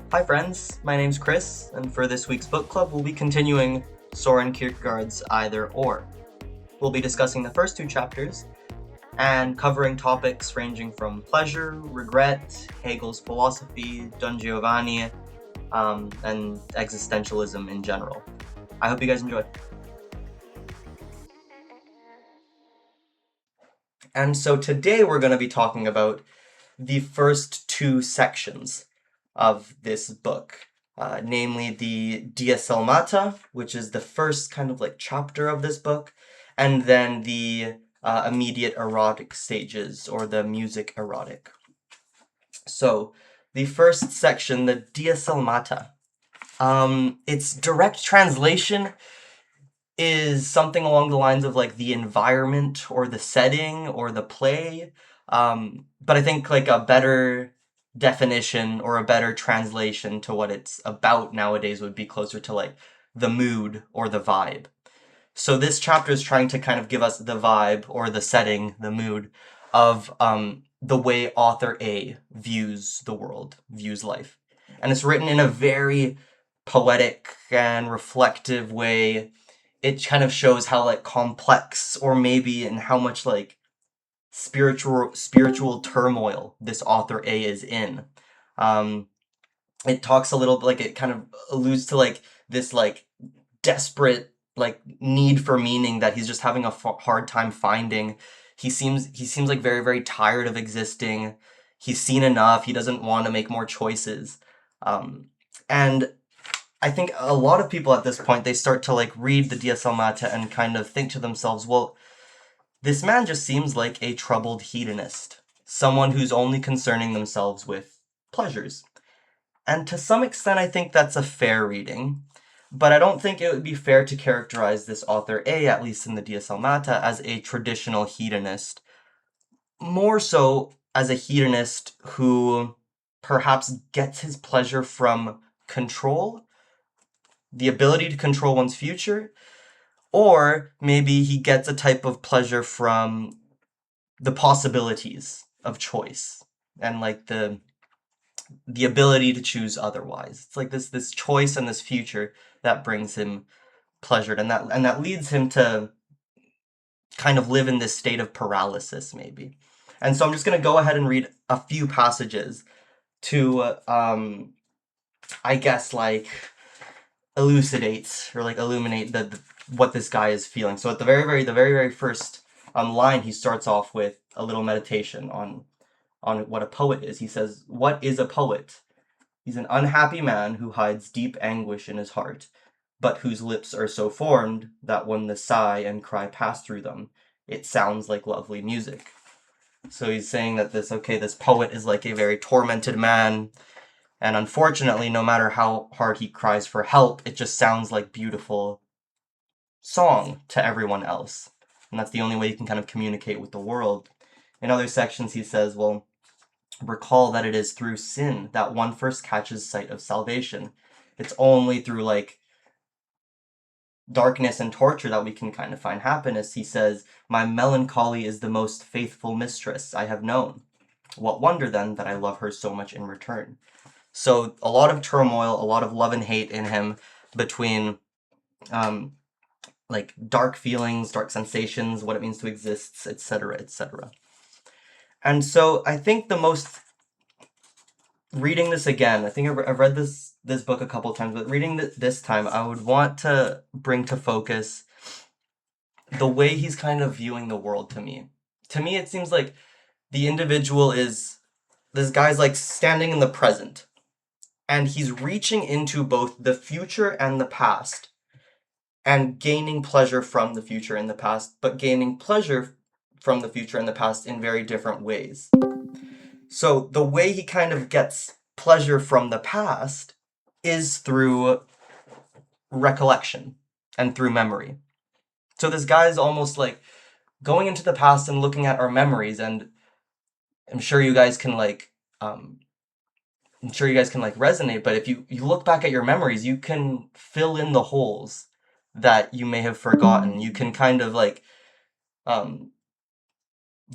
Hi friends, my name's Chris, and for this week's book club, we'll be continuing Soren Kierkegaard's Either Or. We'll be discussing the first two chapters and covering topics ranging from pleasure, regret, Hegel's philosophy, Don Giovanni, and existentialism in general. I hope you guys enjoy. And so today we're going to be talking about the first two sections of this book, namely the Diapsalmata, which is the first kind of like chapter of this book, and then the immediate erotic stages, or the music erotic. So, the first section, the Diapsalmata, its direct translation is something along the lines of like the environment or the setting or the play. But I think like a better definition or a better translation to what it's about nowadays would be closer to like the mood or the vibe. So this chapter is trying to kind of give us the vibe or the setting, the mood of the way author A views the world, views life. And it's written in a very poetic and reflective way. It kind of shows how like complex or maybe and how much like spiritual turmoil this author A is in. Um, it talks a little bit like it kind of alludes to like this like desperate like need for meaning that he's just having a hard time finding. He seems like very tired of existing. He's seen enough. He doesn't want to make more choices. And I think a lot of people at this point, they start to like read the Diapsalmata and kind of think to themselves, well, this man just seems like a troubled hedonist, someone who's only concerning themselves with pleasures. And to some extent, I think that's a fair reading, but I don't think it would be fair to characterize this author A, at least in the Diapsalmata, as a traditional hedonist. More so as a hedonist who perhaps gets his pleasure from control, the ability to control one's future, or maybe he gets a type of pleasure from the possibilities of choice and like the ability to choose otherwise. It's like this choice and this future that brings him pleasure, and that leads him to kind of live in this state of paralysis maybe. And so I'm just going to go ahead and read a few passages to I guess like elucidate or like illuminate the what this guy is feeling. So at the very first line, he starts off with a little meditation on what a poet is. He says, "What is a poet? He's an unhappy man who hides deep anguish in his heart, but whose lips are so formed that when the sigh and cry pass through them, it sounds like lovely music." So he's saying that this poet is like a very tormented man, and unfortunately, no matter how hard he cries for help, it just sounds like beautiful song to everyone else. And that's the only way you can kind of communicate with the world. In other sections, he says, well, recall that it is through sin that one first catches sight of salvation. It's only through like darkness and torture that we can kind of find happiness. He says, my melancholy is the most faithful mistress I have known. What wonder then that I love her so much in return? So a lot of turmoil, a lot of love and hate in him between like dark feelings, dark sensations, what it means to exist, etc., etc. And so I think the most reading this again, I think I've read this book a couple times, but reading this time, I would want to bring to focus the way he's kind of viewing the world to me. To me, it seems like the individual is, this guy's like standing in the present, and he's reaching into both the future and the past, and gaining pleasure from the future and the past, but gaining pleasure from the future and the past in very different ways. So the way he kind of gets pleasure from the past is through recollection and through memory. So this guy is almost like going into the past and looking at our memories, and I'm sure you guys can like resonate, but if you look back at your memories, you can fill in the holes that you may have forgotten. You can kind of like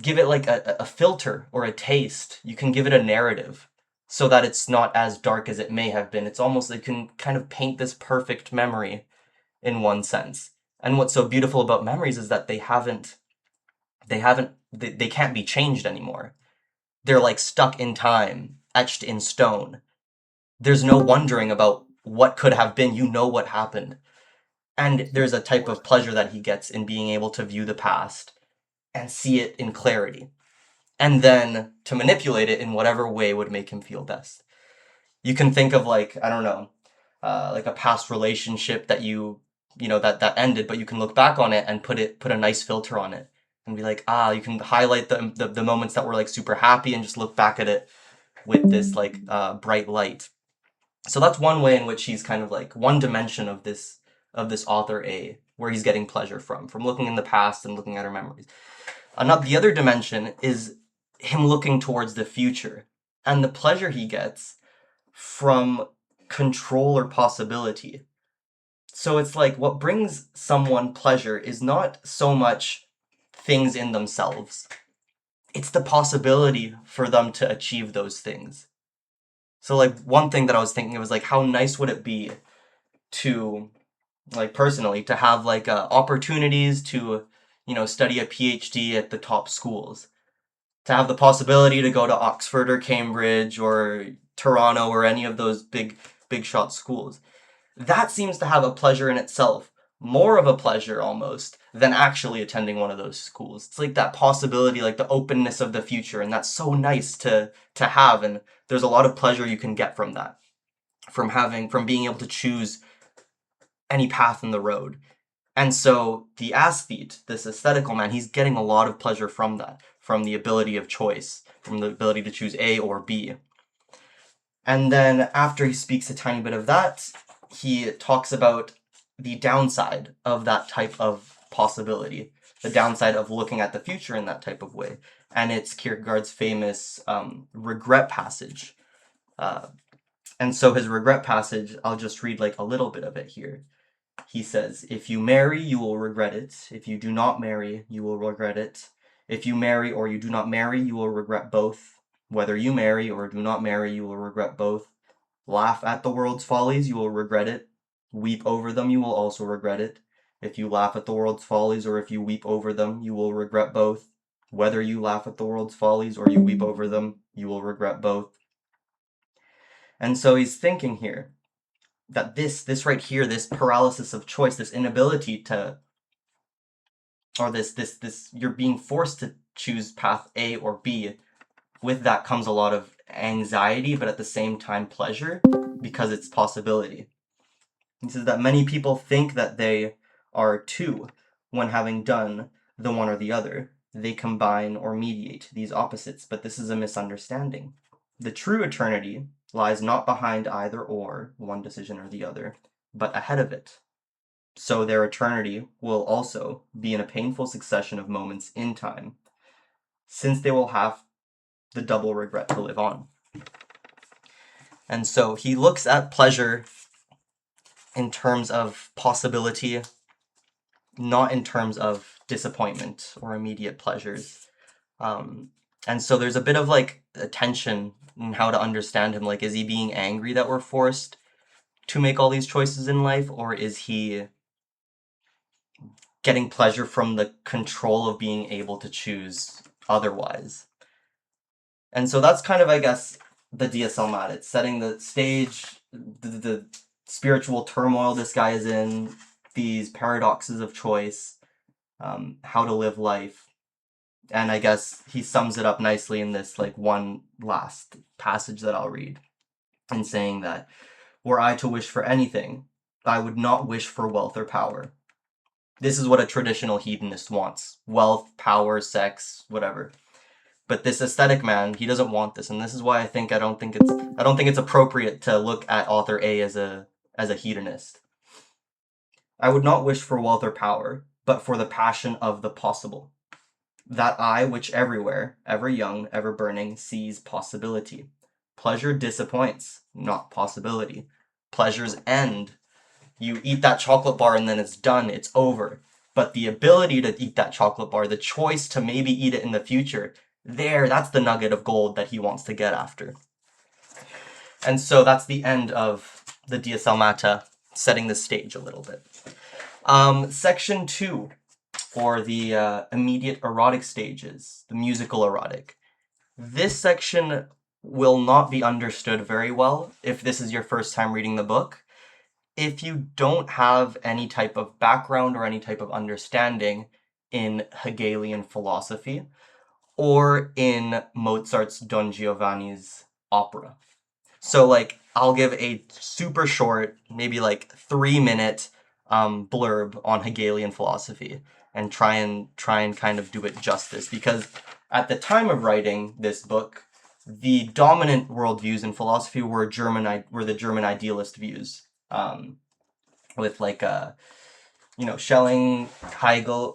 give it like a filter or a taste. You can give it a narrative. so that it's not as dark as it may have been. It's almost, they can kind of paint this perfect memory in one sense. And what's so beautiful about memories is that they can't be changed anymore. They're like stuck in time, etched in stone. There's no wondering about what could have been. You know what happened. And there's a type of pleasure that he gets in being able to view the past and see it in clarity, and then to manipulate it in whatever way would make him feel best. You can think of, like, I don't know, like a past relationship that that ended, but you can look back on it and put a nice filter on it and be like, you can highlight the moments that were like super happy and just look back at it with this like bright light. So that's one way in which he's kind of like one dimension of this author A, where he's getting pleasure from looking in the past and looking at her memories. The other dimension is him looking towards the future and the pleasure he gets from control or possibility. So it's like what brings someone pleasure is not so much things in themselves. It's the possibility for them to achieve those things. So like one thing that I was thinking of was like, how nice would it be to, like personally, to have like opportunities to, study a PhD at the top schools, to have the possibility to go to Oxford or Cambridge or Toronto or any of those big shot schools. That seems to have a pleasure in itself, more of a pleasure almost than actually attending one of those schools. It's like that possibility, like the openness of the future, and that's so nice to have, and there's a lot of pleasure you can get from that, from being able to choose any path in the road. And so the aesthete, this aesthetical man, he's getting a lot of pleasure from that, from the ability of choice, from the ability to choose A or B. And then after he speaks a tiny bit of that, he talks about the downside of that type of possibility, the downside of looking at the future in that type of way. And it's Kierkegaard's famous regret passage. And so his regret passage, I'll just read like a little bit of it here. He says, "If you marry, you will regret it. If you do not marry, you will regret it. If you marry or you do not marry, you will regret both. Whether you marry or do not marry, you will regret both. Laugh at the world's follies, you will regret it. Weep over them, you will also regret it. If you laugh at the world's follies or if you weep over them, you will regret both. Whether you laugh at the world's follies or you weep over them, you will regret both." And so he's thinking here that this right here, this paralysis of choice, this inability to, or this you're being forced to choose path A or B. With that comes a lot of anxiety, but at the same time pleasure, because it's possibility. He says that many people think that they are two when having done the one or the other. They combine or mediate these opposites, but this is a misunderstanding. The true eternity lies not behind either or, one decision or the other, but ahead of it. So their eternity will also be in a painful succession of moments in time, since they will have the double regret to live on. And so he looks at pleasure in terms of possibility, not in terms of disappointment or immediate pleasures. And so there's a bit of like a tension in how to understand him. Like, is he being angry that we're forced to make all these choices in life, or is he getting pleasure from the control of being able to choose otherwise? And so that's kind of, I guess, the Diapsalmata. It's setting the stage, the spiritual turmoil this guy is in, these paradoxes of choice, how to live life. And I guess he sums it up nicely in this like one last passage that I'll read, in saying that, "Were I to wish for anything, I would not wish for wealth or power." This is what a traditional hedonist wants: wealth, power, sex, whatever. But this aesthetic man, he doesn't want this, and this is why I don't think it's appropriate to look at author A as a hedonist. "I would not wish for wealth or power, but for the passion of the possible. That eye which everywhere, ever young, ever burning, sees possibility. Pleasure disappoints, not possibility. Pleasures end. You eat that chocolate bar and then it's done, it's over. But the ability to eat that chocolate bar, the choice to maybe eat it in the future, that's the nugget of gold that he wants to get after." And so that's the end of the Diapsalmata, setting the stage a little bit. Section 2, or the immediate erotic stages, the musical erotic. This section will not be understood very well if this is your first time reading the book. If you don't have any type of background or any type of understanding in Hegelian philosophy or in Mozart's Don Giovanni's opera. So like I'll give a super short, maybe like 3 minute blurb on Hegelian philosophy and try and kind of do it justice, because at the time of writing this book, the dominant worldviews in philosophy were the German idealist views, with like Schelling, Hegel,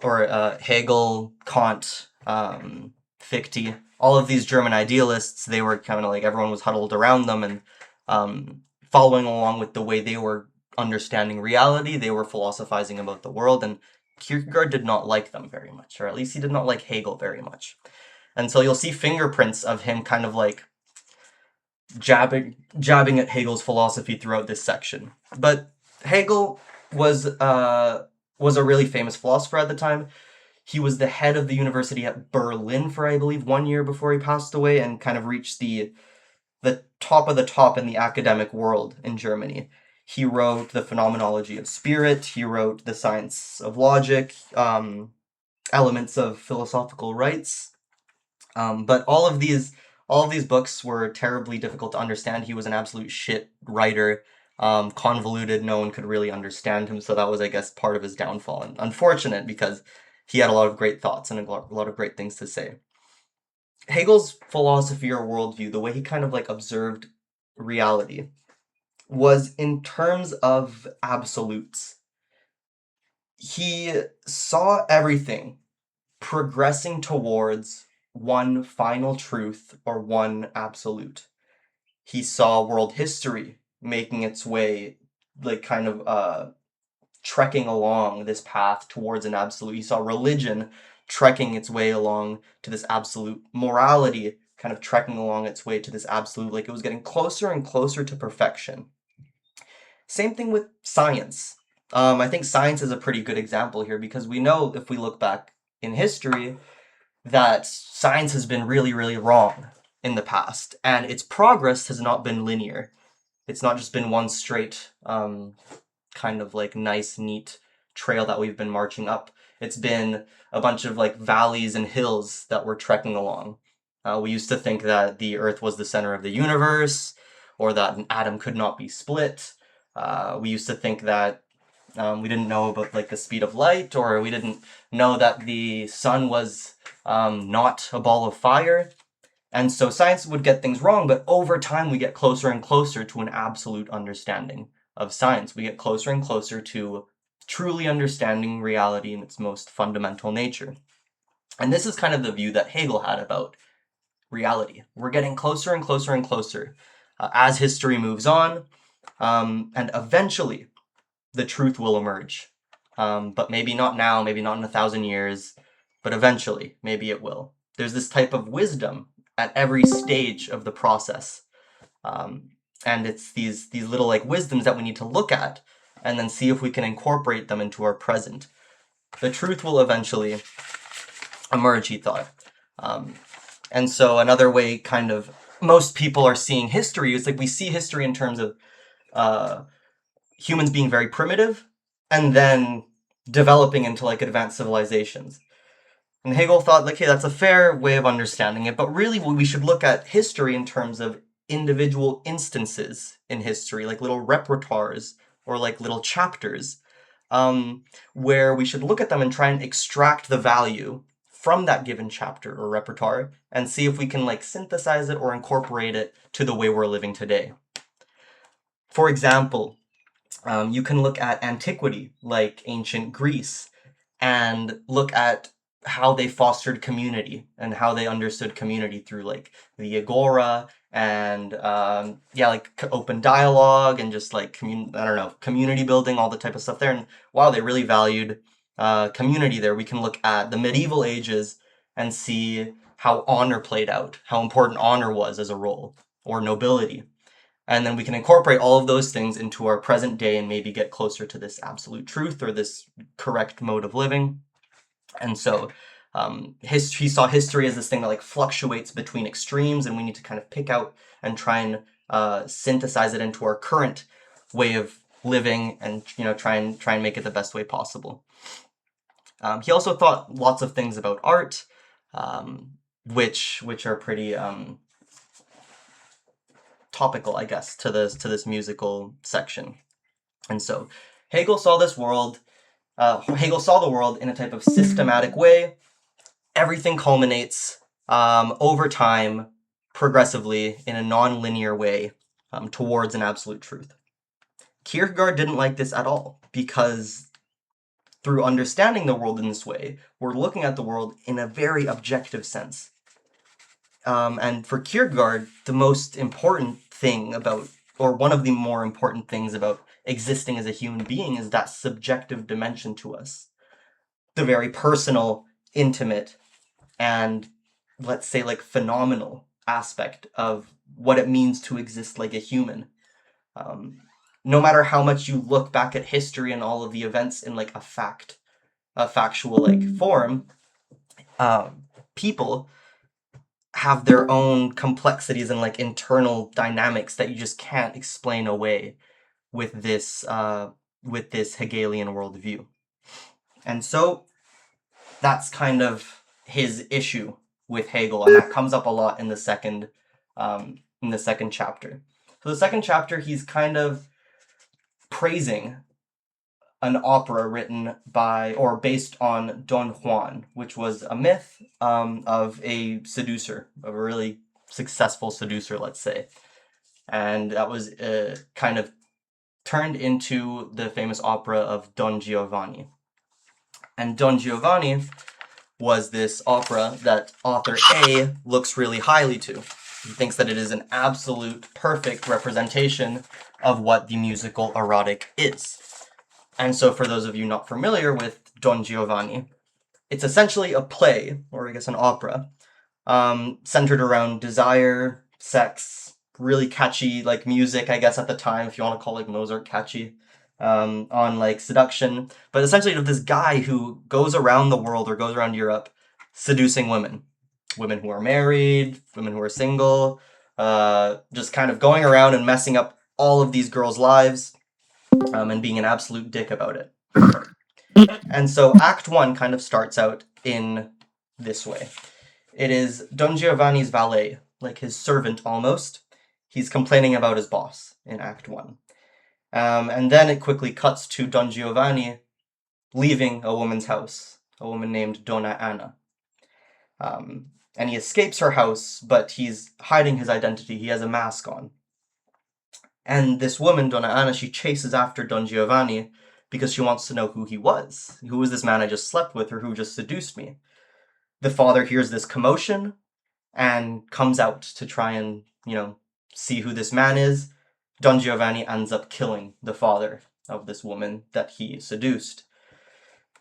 Kant, Fichte, all of these German idealists. They were kind of like everyone was huddled around them and following along with the way they were understanding reality. They were philosophizing about the world, and Kierkegaard did not like them very much, or at least he did not like Hegel very much. And so you'll see fingerprints of him kind of like jabbing at Hegel's philosophy throughout this section. But Hegel was a really famous philosopher at the time. He was the head of the university at Berlin for, I believe, 1 year before he passed away, and kind of reached the top of the top in the academic world in Germany. He wrote The Phenomenology of Spirit. He wrote The Science of Logic, Elements of Philosophical Rights. But all of these books were terribly difficult to understand. He was an absolute shit writer, convoluted. No one could really understand him. So that was, I guess, part of his downfall. And unfortunate, because he had a lot of great thoughts and a lot of great things to say. Hegel's philosophy or worldview, the way he kind of like observed reality, was in terms of absolutes. He saw everything progressing towards one final truth or one absolute. He saw world history making its way, like kind of trekking along this path towards an absolute. He saw religion trekking its way along to this absolute. Morality kind of trekking along its way to this absolute, like it was getting closer and closer to perfection. Same thing with science. I think science is a pretty good example here, because we know, if we look back in history, that science has been really, really wrong in the past, and its progress has not been linear. It's not just been one straight, kind of like nice, neat trail that we've been marching up. It's been a bunch of like valleys and hills that we're trekking along. We used to think that the Earth was the center of the universe, or that an atom could not be split. We used to think that we didn't know about like the speed of light, or we didn't know that the sun was not a ball of fire. And so science would get things wrong, but over time we get closer and closer to an absolute understanding of science. We get closer and closer to truly understanding reality in its most fundamental nature. And this is kind of the view that Hegel had about reality. We're getting closer and closer and closer as history moves on, and eventually the truth will emerge. But maybe not now, maybe not in 1,000 years, but eventually, maybe it will. There's this type of wisdom at every stage of the process. And it's these little like wisdoms that we need to look at and then see if we can incorporate them into our present. The truth will eventually emerge, he thought. And so another way kind of most people are seeing history is like we see history in terms of humans being very primitive and then developing into like advanced civilizations. And Hegel thought, like, hey, that's a fair way of understanding it, but really we should look at history in terms of individual instances in history, like little repertoires or like little chapters, where we should look at them and try and extract the value from that given chapter or repertoire and see if we can like synthesize it or incorporate it to the way we're living today. For example, you can look at antiquity, like ancient Greece, and look at how they fostered community and how they understood community through like the agora and like open dialogue and just like community building, all the type of stuff there. And wow, they really valued community there. We can look at the medieval ages and see how honor played out, how important honor was as a role, or nobility. And then we can incorporate all of those things into our present day and maybe get closer to this absolute truth or this correct mode of living. And so he saw history as this thing that like fluctuates between extremes, and we need to kind of pick out and try and synthesize it into our current way of living, and try and make it the best way possible. He also thought lots of things about art, which are pretty topical, I guess, to this musical section. And so Hegel saw the world in a type of systematic way. Everything culminates over time, progressively, in a non-linear way towards an absolute truth. Kierkegaard didn't like this at all, because through understanding the world in this way, we're looking at the world in a very objective sense. And for Kierkegaard, the most important thing about, or one of the more important things about existing as a human being is that subjective dimension to us. The very personal, intimate, and let's say like phenomenal aspect of what it means to exist like a human. No matter how much you look back at history and all of the events in like a factual like form, people have their own complexities and like internal dynamics that you just can't explain away with this Hegelian worldview. And so that's kind of his issue with Hegel, and that comes up a lot in the second chapter. So the second chapter, he's kind of praising an opera written by, or based on, Don Juan, which was a myth of a seducer, of a really successful seducer, let's say. And that was kind of turned into the famous opera of Don Giovanni. And Don Giovanni was this opera that author A looks really highly to. He thinks that it is an absolute perfect representation of what the musical erotic is. And so for those of you not familiar with Don Giovanni, it's essentially a play, or I guess an opera, centered around desire, sex, really catchy like music, I guess at the time, if you want to call like Mozart catchy, on like seduction. But essentially this guy who goes around the world, or goes around Europe, seducing women who are married, women who are single, just kind of going around and messing up all of these girls' lives, and being an absolute dick about it. And so Act 1 kind of starts out in this way. It is Don Giovanni's valet, like his servant almost. He's complaining about his boss in Act 1. And then it quickly cuts to Don Giovanni leaving a woman's house, a woman named Donna Anna. And he escapes her house, but he's hiding his identity. He has a mask on. And this woman, Donna Anna, she chases after Don Giovanni because she wants to know who he was. Who was this man I just slept with, or who just seduced me? The father hears this commotion and comes out to try and, see who this man is. Don Giovanni ends up killing the father of this woman that he seduced.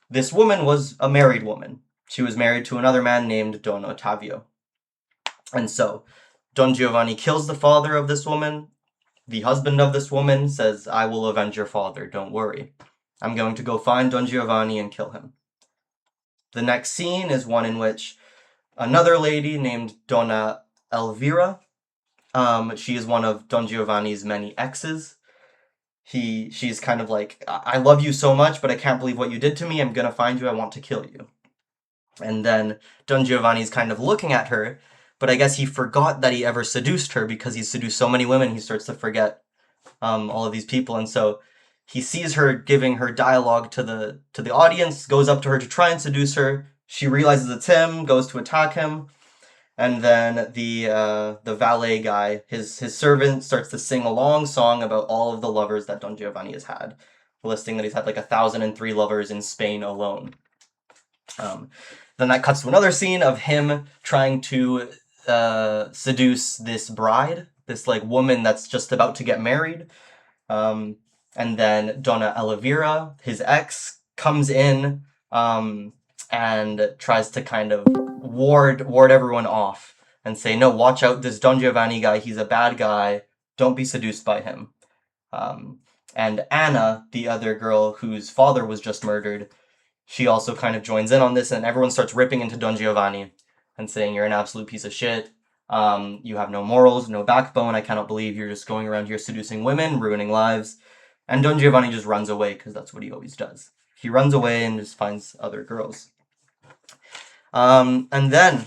This woman was a married woman. She was married to another man named Don Ottavio. And so Don Giovanni kills the father of this woman. The husband of this woman says, "I will avenge your father, don't worry. I'm going to go find Don Giovanni and kill him." The next scene is one in which another lady named Donna Elvira, she is one of Don Giovanni's many exes. She's kind of like, "I love you so much, but I can't believe what you did to me. I'm gonna find you, I want to kill you." And then Don Giovanni's kind of looking at her, but I guess he forgot that he ever seduced her, because he's seduced so many women, he starts to forget all of these people. And so he sees her giving her dialogue to the audience, goes up to her to try and seduce her. She realizes it's him, goes to attack him, and then the valet guy, his servant, starts to sing a long song about all of the lovers that Don Giovanni has had, listing that he's had like 1,003 lovers in Spain alone. Then that cuts to another scene of him trying to seduce this bride, this like woman that's just about to get married. And then Donna Elvira, his ex, comes in and tries to kind of ward everyone off and say, "No, watch out, this Don Giovanni guy, he's a bad guy. Don't be seduced by him. Um, and Anna, the other girl whose father was just murdered, she also kind of joins in on this, and everyone starts ripping into Don Giovanni and saying, "You're an absolute piece of shit. You have no morals, no backbone. I cannot believe you're just going around here seducing women, ruining lives." And Don Giovanni just runs away because that's what he always does. He runs away and just finds other girls. And then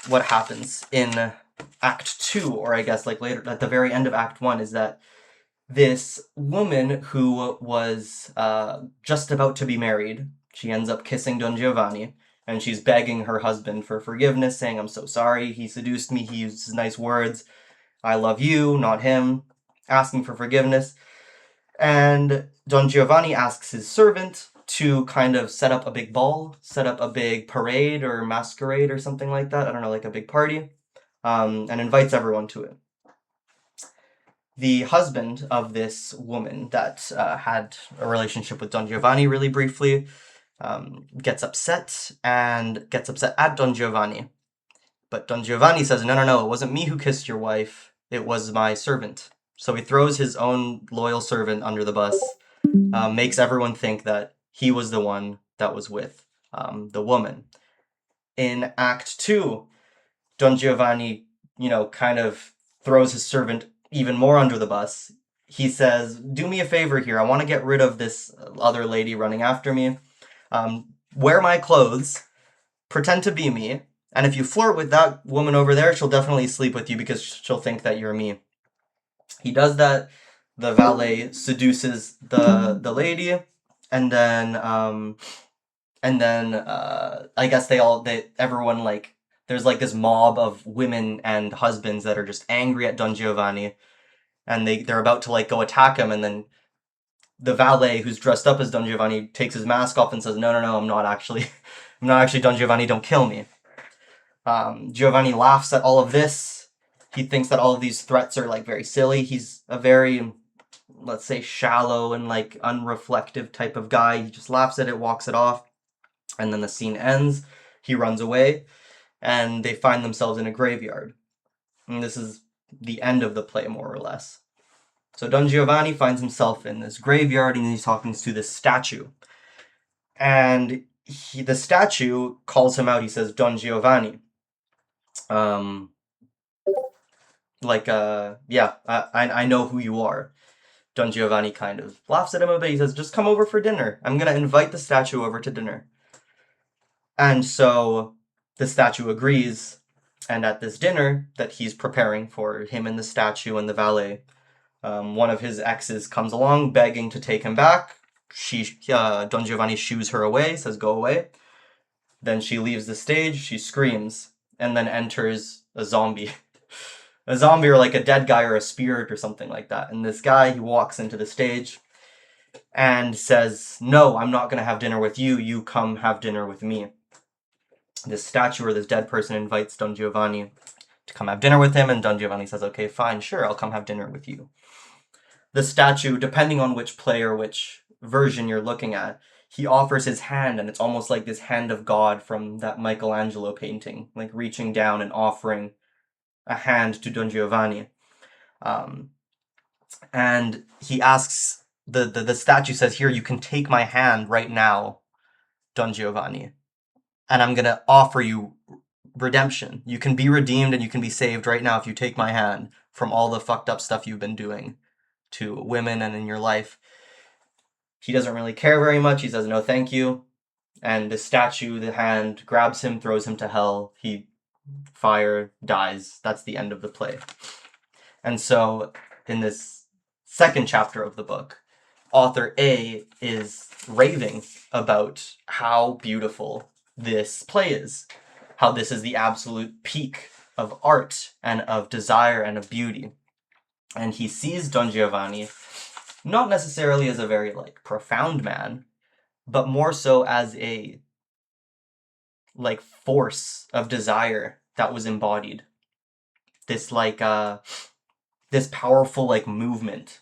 what happens in Act 2, or I guess like later at the very end of Act 1, is that this woman who was just about to be married, she ends up kissing Don Giovanni, and she's begging her husband for forgiveness, saying, "I'm so sorry, he seduced me, he used nice words, I love you, not him," asking for forgiveness. And Don Giovanni asks his servant to kind of set up a big ball, set up a big parade or masquerade or something like that, I don't know, like a big party, and invites everyone to it. The husband of this woman that had a relationship with Don Giovanni really briefly gets upset at Don Giovanni. But Don Giovanni says, "No, no, no, it wasn't me who kissed your wife, it was my servant." So he throws his own loyal servant under the bus, makes everyone think that he was the one that was with the woman. In Act 2, Don Giovanni, kind of throws his servant even more under the bus. He says, "Do me a favor here. I want to get rid of this other lady running after me. Wear my clothes, pretend to be me, and if you flirt with that woman over there, she'll definitely sleep with you because she'll think that you're me." He does that. The valet seduces the lady, and then I guess everyone, like, there's like this mob of women and husbands that are just angry at Don Giovanni, and they're about to like go attack him, and then the valet who's dressed up as Don Giovanni takes his mask off and says, "No, no, no, I'm not actually I'm not actually Don Giovanni, don't kill me." Giovanni laughs at all of this. He thinks that all of these threats are like very silly. He's a very, let's say, shallow and like unreflective type of guy. He just laughs at it, walks it off, and then the scene ends. He runs away, and they find themselves in a graveyard. And this is the end of the play, more or less. So Don Giovanni finds himself in this graveyard, and he's talking to this statue. And the statue calls him out. He says, "Don Giovanni." Yeah, I know who you are. Don Giovanni kind of laughs at him a bit. He says, "Just come over for dinner. I'm gonna invite the statue over to dinner." And so the statue agrees, and at this dinner that he's preparing for him and the statue and the valet, one of his exes comes along begging to take him back. Don Giovanni shoos her away, says, "Go away." Then she leaves the stage, she screams, and then enters a zombie. A zombie, or like a dead guy or a spirit or something like that. And this guy, he walks into the stage and says, "No, I'm not going to have dinner with you. You come have dinner with me." This statue or this dead person invites Don Giovanni to come have dinner with him, and Don Giovanni says, "Okay, fine, sure, I'll come have dinner with you." The statue, depending on which play or which version you're looking at, he offers his hand, and it's almost like this hand of God from that Michelangelo painting, like reaching down and offering a hand to Don Giovanni. And he asks, the statue says, "Here, you can take my hand right now, Don Giovanni, and I'm going to offer you redemption. You can be redeemed and you can be saved right now if you take my hand from all the fucked up stuff you've been doing to women and in your life." He doesn't really care very much. He says, "No, thank you." And the statue, the hand, grabs him, throws him to hell. He dies. That's the end of the play. And so, in this second chapter of the book, author A is raving about how beautiful this play is, how this is the absolute peak of art and of desire and of beauty. And he sees Don Giovanni not necessarily as a very like profound man, but more so as a like force of desire that was embodied. This like this powerful like movement.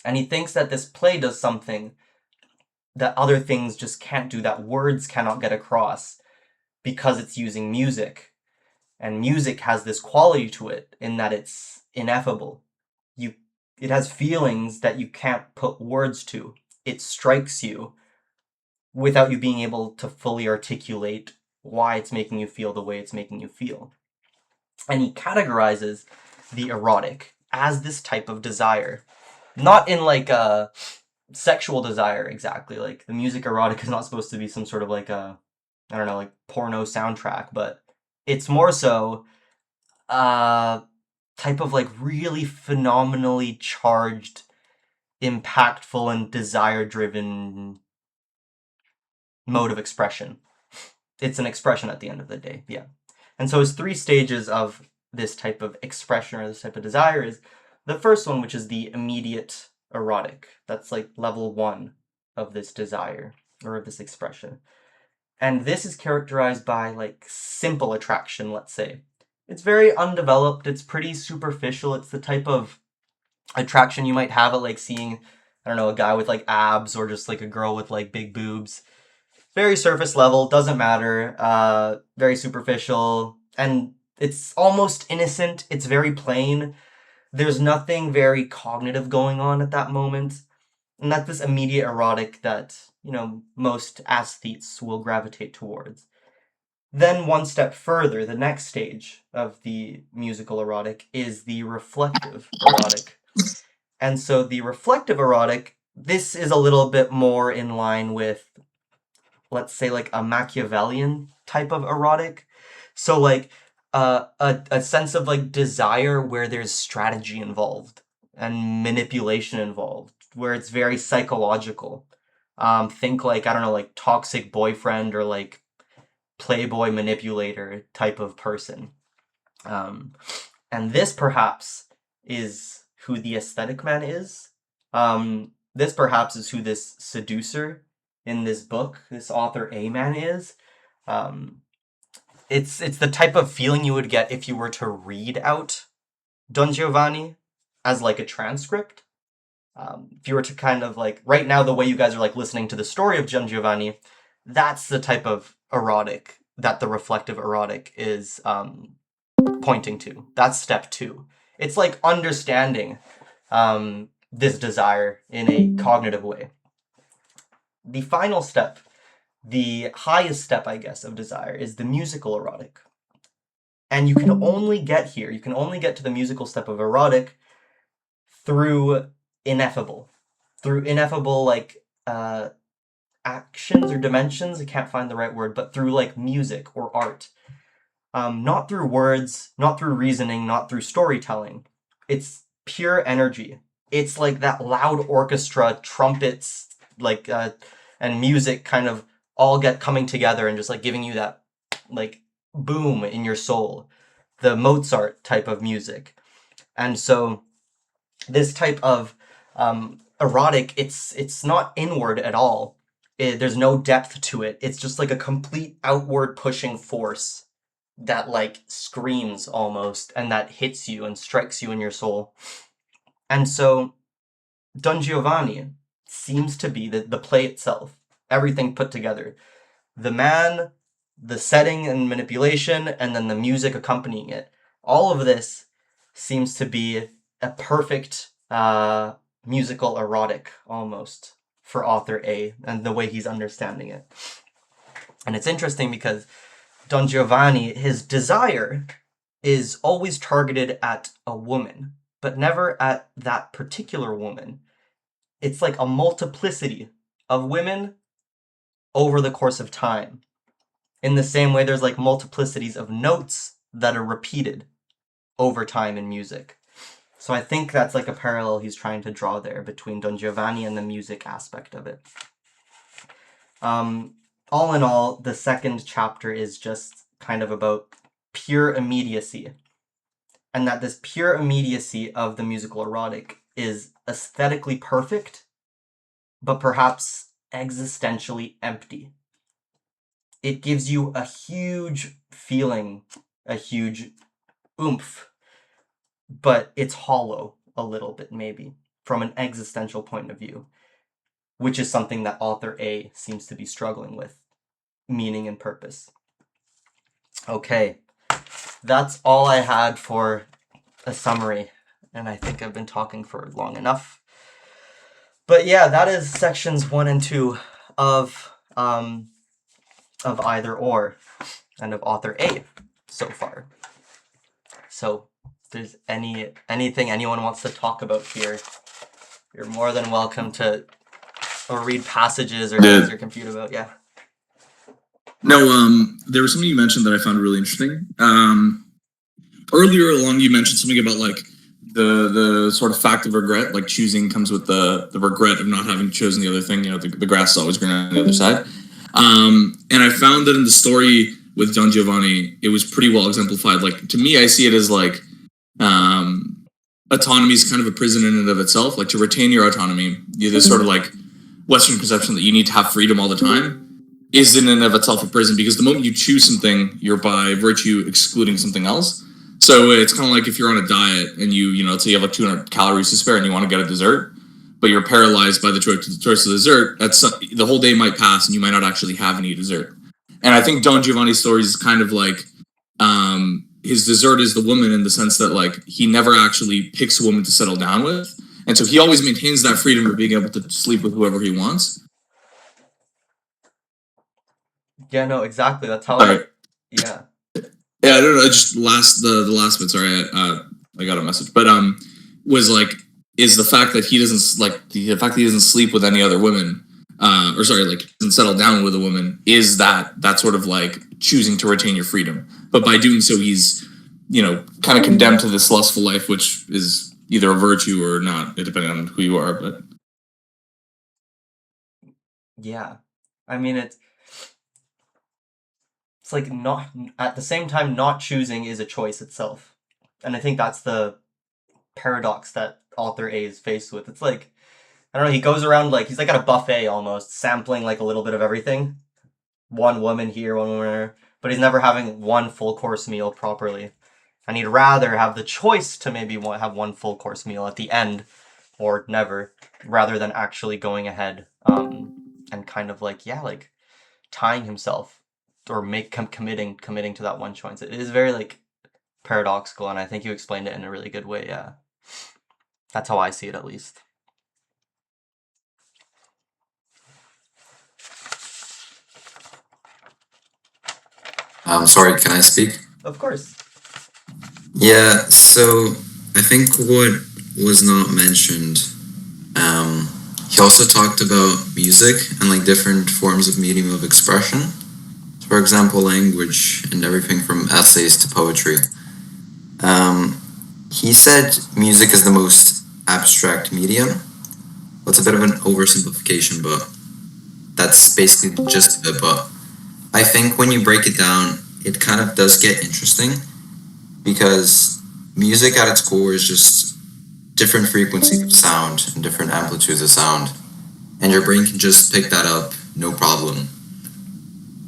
And he thinks that this play does something that other things just can't do, that words cannot get across, because it's using music. And music has this quality to it in that it's ineffable. it has feelings that you can't put words to. It strikes you without you being able to fully articulate why it's making you feel the way it's making you feel. And he categorizes the erotic as this type of desire. Not in like a sexual desire exactly. Like the music erotic is not supposed to be some sort of like a, I don't know, like porno soundtrack, but it's more so type of like really phenomenally charged, impactful, and desire driven mode of expression. It's an expression at the end of the day, yeah. And so his three stages of this type of expression or this type of desire is the first one, which is the immediate erotic. That's like level 1 of this desire or of this expression. And this is characterized by like simple attraction, let's say. It's very undeveloped, it's pretty superficial, it's the type of attraction you might have at like seeing, I don't know, a guy with like abs or just like a girl with like big boobs. Very surface level, doesn't matter, very superficial, and it's almost innocent, it's very plain. There's nothing very cognitive going on at that moment. And that's this immediate erotic that, most aesthetes will gravitate towards. Then one step further, the next stage of the musical erotic is the reflective erotic. And so the reflective erotic, this is a little bit more in line with, let's say, like a Machiavellian type of erotic. So like a sense of like desire where there's strategy involved and manipulation involved, where it's very psychological. Think like, I don't know, like toxic boyfriend or like playboy manipulator type of person. Um, and this perhaps is who the aesthetic man is. This perhaps is who this seducer in this book, this author A man is. Um, it's the type of feeling you would get if you were to read out Don Giovanni as like a transcript. If you were to kind of like, right now, the way you guys are like listening to the story of Don Giovanni, that's the type of erotic that the reflective erotic is pointing to. That's step 2. It's like understanding this desire in a cognitive way. The final step, the highest step, I guess, of desire is the musical erotic. And you can only get here, you can only get to the musical step of erotic through ineffable. Through ineffable, like, actions or dimensions, I can't find the right word, but through, like, music or art. Not through words, not through reasoning, not through storytelling. It's pure energy. It's like that loud orchestra, trumpets, like, and music kind of all get coming together and just like giving you that like boom in your soul. The Mozart type of music. And so this type of erotic, it's not inward at all. There's no depth to it. It's just like a complete outward pushing force that like screams almost and that hits you and strikes you in your soul. And so Don Giovanni seems to be the play itself, everything put together. The man, the setting and manipulation, and then the music accompanying it. All of this seems to be a perfect musical erotic almost for author A and the way he's understanding it. And it's interesting because Don Giovanni, his desire is always targeted at a woman, but never at that particular woman. It's like a multiplicity of women over the course of time. In the same way, there's like multiplicities of notes that are repeated over time in music. So I think that's like a parallel he's trying to draw there between Don Giovanni and the music aspect of it. All in all, the second chapter is just kind of about pure immediacy. And that this pure immediacy of the musical erotic is aesthetically perfect, but perhaps existentially empty. It gives you a huge feeling, a huge oomph, but it's hollow a little bit maybe from an existential point of view, which is something that author A seems to be struggling with, meaning and purpose. Okay, that's all I had for a summary. and I think I've been talking for long enough. But yeah, that is sections 1 and 2 of Either Or and of author A so far. So if there's anything anyone wants to talk about here, you're more than welcome to or read passages or things you're confused about. Yeah. No, there was something you mentioned that I found really interesting. Earlier along, you mentioned something about like the sort of fact of regret, like choosing comes with the regret of not having chosen the other thing. You know, the grass is always greener on the other side. And I found that in the story with Don Giovanni, it was pretty well exemplified. Like to me, I see it as like autonomy is kind of a prison in and of itself. Like to retain your autonomy, this sort of like Western conception that you need to have freedom all the time is in and of itself a prison, because the moment you choose something, you're by virtue excluding something else. So it's kind of like if you're on a diet and you know, let's say you have like 200 calories to spare and you want to get a dessert, but you're paralyzed by the choice of dessert. The whole day might pass and you might not actually have any dessert. And I think Don Giovanni's story is kind of like his dessert is the woman, in the sense that like he never actually picks a woman to settle down with, and so he always maintains that freedom of being able to sleep with whoever he wants. Yeah, no, exactly. That's how. Yeah. Yeah, I don't know. Just the last bit. Sorry, I got a message, but was like is the fact that he doesn't like the fact that he doesn't sleep with any other women, or sorry, like doesn't settle down with a woman, is that sort of like choosing to retain your freedom, but by doing so, he's kind of condemned to this lustful life, which is either a virtue or not, depending on who you are. But yeah, I mean it's like not at the same time not choosing is a choice itself, and I think that's the paradox that author A is faced with. It's like, I don't know, he goes around like he's like at a buffet almost, sampling like a little bit of everything. One woman here, one woman there, but he's never having one full course meal properly. And he'd rather have the choice to maybe have one full course meal at the end, or never, rather than actually going ahead and kind of like, yeah, like tying himself or committing to that one choice. It is very like paradoxical, and I think you explained it in a really good way. Yeah, that's how I see it, at least. Sorry, can I speak? Of course. Yeah, so I think what was not mentioned, he also talked about music and like different forms of medium of expression. For example, language and everything from essays to poetry. He said music is the most abstract medium. Well, it's a bit of an oversimplification, but that's basically the gist of it. But I think when you break it down, it kind of does get interesting, because music at its core is just different frequencies of sound and different amplitudes of sound, and your brain can just pick that up no problem.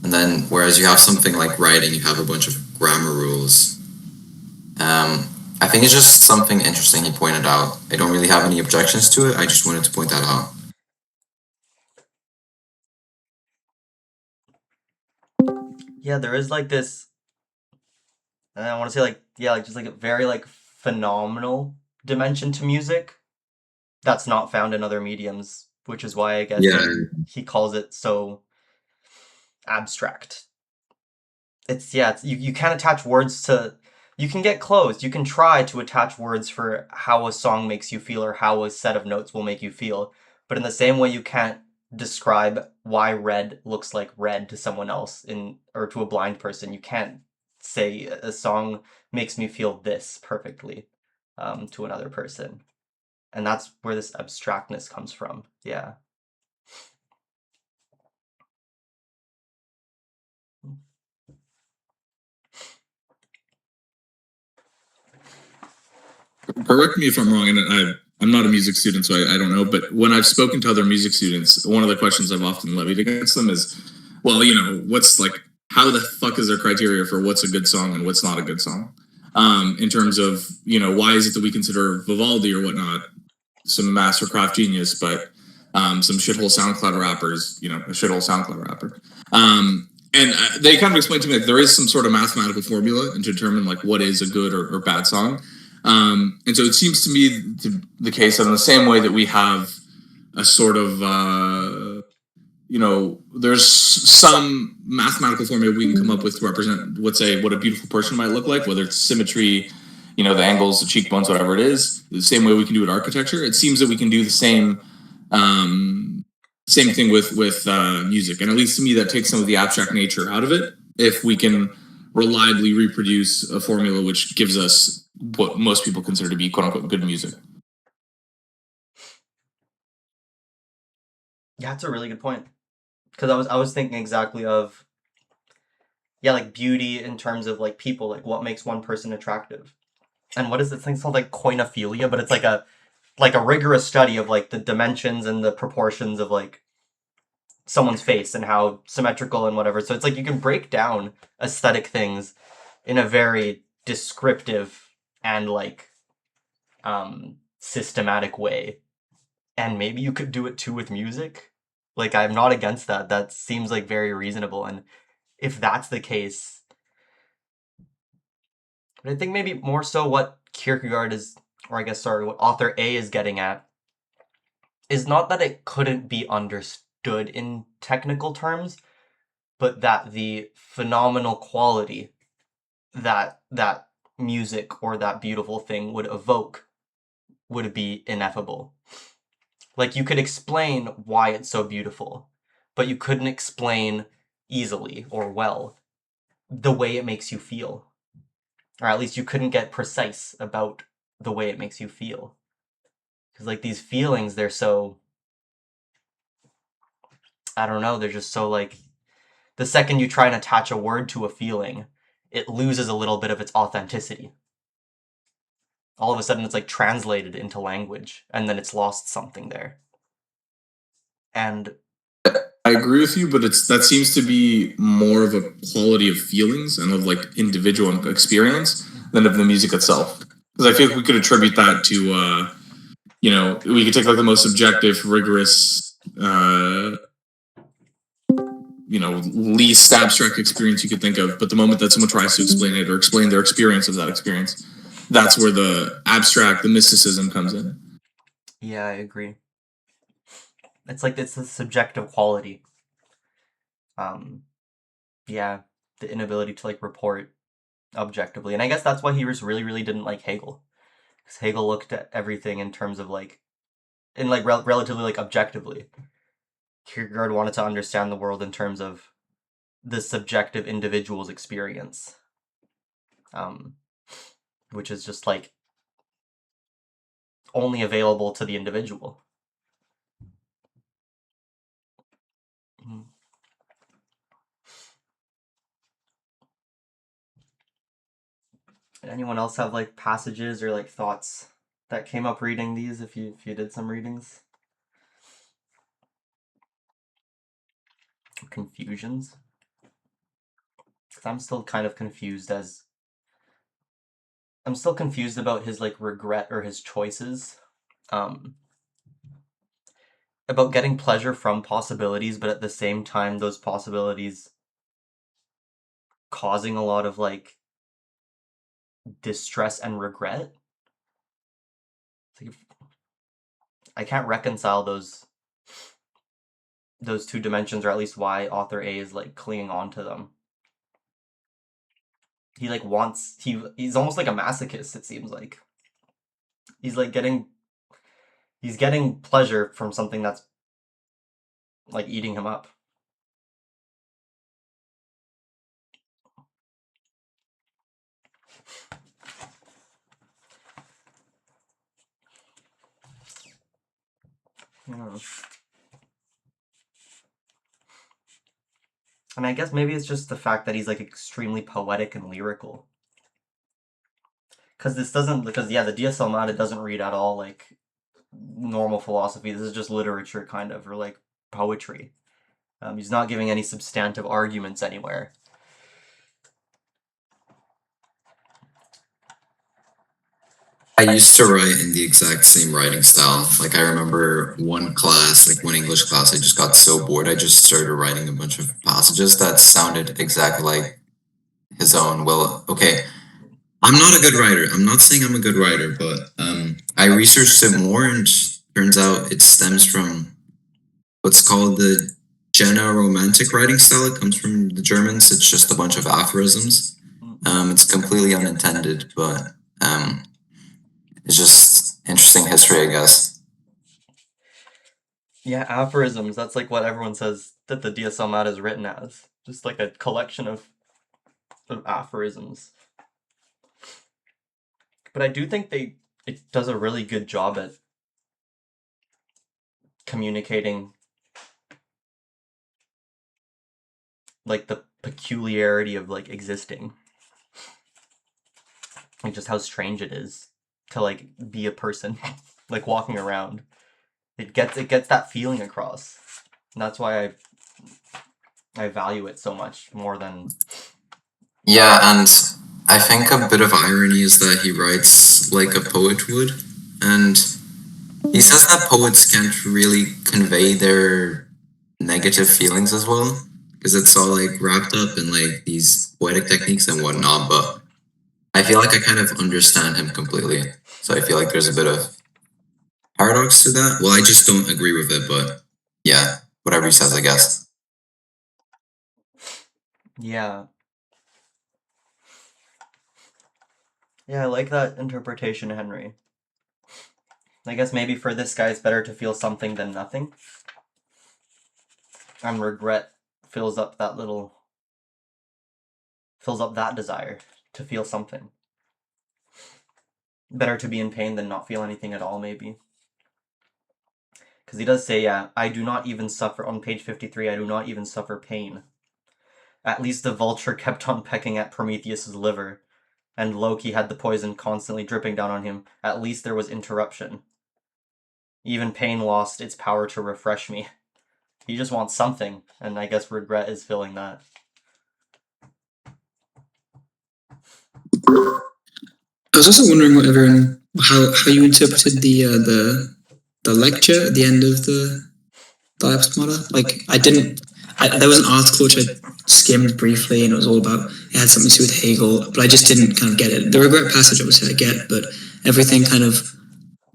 And then whereas you have something like writing, you have a bunch of grammar rules. I think it's just something interesting he pointed out. I don't really have any objections to it, I just wanted to point that out. Yeah, there is like this, and I want to say like, yeah, like just like a very like phenomenal dimension to music that's not found in other mediums, which is why I guess he calls it so abstract. It's you can't attach words to, you can get close, you can try to attach words for how a song makes you feel or how a set of notes will make you feel, but in the same way you can't describe why red looks like red to someone else or to a blind person. You can't say a song makes me feel this perfectly to another person. And that's where this abstractness comes from. Yeah. correct me if I'm wrong, and I'm not a music student, so I don't know. But when I've spoken to other music students, one of the questions I've often levied against them is, well, what's like, how the fuck is their criteria for what's a good song and what's not a good song? In terms of, why is it that we consider Vivaldi or whatnot some mastercraft genius, but some shithole SoundCloud rappers, a shithole SoundCloud rapper. And they kind of explained to me that there is some sort of mathematical formula to determine like what is a good or bad song. And so it seems to me the case that in the same way that we have a sort of there's some mathematical formula we can come up with to represent what a beautiful person might look like, whether it's symmetry, the angles, the cheekbones, whatever it is. The same way we can do it architecture. It seems that we can do the same thing with music, and at least to me, that takes some of the abstract nature out of it. If we can reliably reproduce a formula which gives us what most people consider to be "quote unquote" good music. Yeah, that's a really good point. Because I was thinking exactly of, yeah, like beauty in terms of like people, like what makes one person attractive. And what is this thing called, like koinophilia? But it's like a rigorous study of like the dimensions and the proportions of like someone's face and how symmetrical and whatever. So it's like you can break down aesthetic things in a very descriptive and like systematic way. And maybe you could do it too with music. Like, I'm not against that. That seems like very reasonable. And if that's the case, but I think maybe more so what Kierkegaard is, or I guess, sorry, what author A is getting at is not that it couldn't be understood in technical terms, but that the phenomenal quality that music or that beautiful thing would evoke would be ineffable. Like, you could explain why it's so beautiful, but you couldn't explain easily or well the way it makes you feel. Or at least you couldn't get precise about the way it makes you feel. Because, like, these feelings, they're so... I don't know, they're just so, like... The second you try and attach a word to a feeling, it loses a little bit of its authenticity. All of a sudden, it's, like, translated into language, and then it's lost something there. And I agree with you, but that seems to be more of a quality of feelings and of like individual experience than of the music itself. Because I feel like we could attribute that to, we could take like the most subjective, rigorous, least abstract experience you could think of. But the moment that someone tries to explain it or explain their experience of that experience, that's where the abstract, the mysticism comes in. yeah, I agree. It's like it's the subjective quality. Yeah, the inability to like report objectively. And I guess that's why he just really, really didn't like Hegel. Because Hegel looked at everything in terms of like, in like relatively like objectively. Kierkegaard wanted to understand the world in terms of the subjective individual's experience. Which is just like only available to the individual. Anyone else have like passages or like thoughts that came up reading these if you did some readings? Confusions? Because I'm still kind of confused I'm still confused about his like regret or his choices. About getting pleasure from possibilities, but at the same time those possibilities causing a lot of like distress and regret. Like, I can't reconcile those two dimensions, or at least why author A is like clinging on to them. He like wants he's almost like a masochist, it seems like. He's like getting pleasure from something that's like eating him up. Yeah. And I guess maybe it's just the fact that he's like extremely poetic and lyrical. Because the Diapsalmata doesn't read at all like normal philosophy. This is just literature, kind of, or like poetry. He's not giving any substantive arguments anywhere. I used to write in the exact same writing style. Like I remember one class, like one English class, I just got so bored. I just started writing a bunch of passages that sounded exactly like his own. Well, okay, I'm not a good writer. I'm not saying I'm a good writer, but I researched it more, and turns out it stems from what's called the Romantic writing style. It comes from the Germans. It's just a bunch of aphorisms. It's completely unintended, but it's just interesting history, I guess. Yeah, aphorisms. That's like what everyone says that the Diapsalmata is written as. Just like a collection of aphorisms. But I do think it does a really good job at communicating like the peculiarity of like existing. Like just how strange it is to like be a person like walking around. It gets that feeling across. And that's why I value it so much more than Yeah, and I think a bit of irony is that he writes like a poet would, and he says that poets can't really convey their negative feelings as well because it's all like wrapped up in like these poetic techniques and whatnot. But I feel like I kind of understand him completely. So I feel like there's a bit of paradox to that. Well, I just don't agree with it, but yeah, whatever he says, I guess. yeah. Yeah, I like that interpretation, Henry. I guess maybe for this guy it's better to feel something than nothing. And regret fills up that desire to feel something. Better to be in pain than not feel anything at all, maybe. Because he does say, yeah, I do not even suffer, on page 53, I do not even suffer pain. At least the vulture kept on pecking at Prometheus's liver, and Loki had the poison constantly dripping down on him. At least there was interruption. Even pain lost its power to refresh me. He just wants something, and I guess regret is filling that. I was also wondering what everyone how you interpreted the lecture at the end of the Diapsalmata. Like there was an article which I skimmed briefly, and it was all about it had something to do with Hegel, but I just didn't kind of get it. The regret passage, obviously, I get, but everything kind of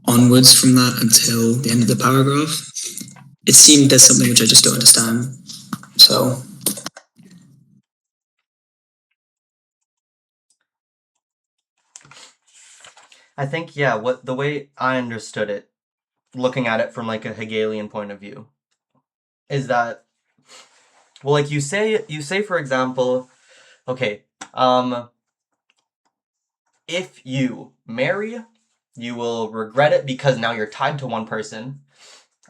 onwards from that until the end of the paragraph, it seemed there's something which I just don't understand. So I think, yeah, the way I understood it, looking at it from like a Hegelian point of view, is that, well, like you say for example, okay, if you marry, you will regret it because now you're tied to one person.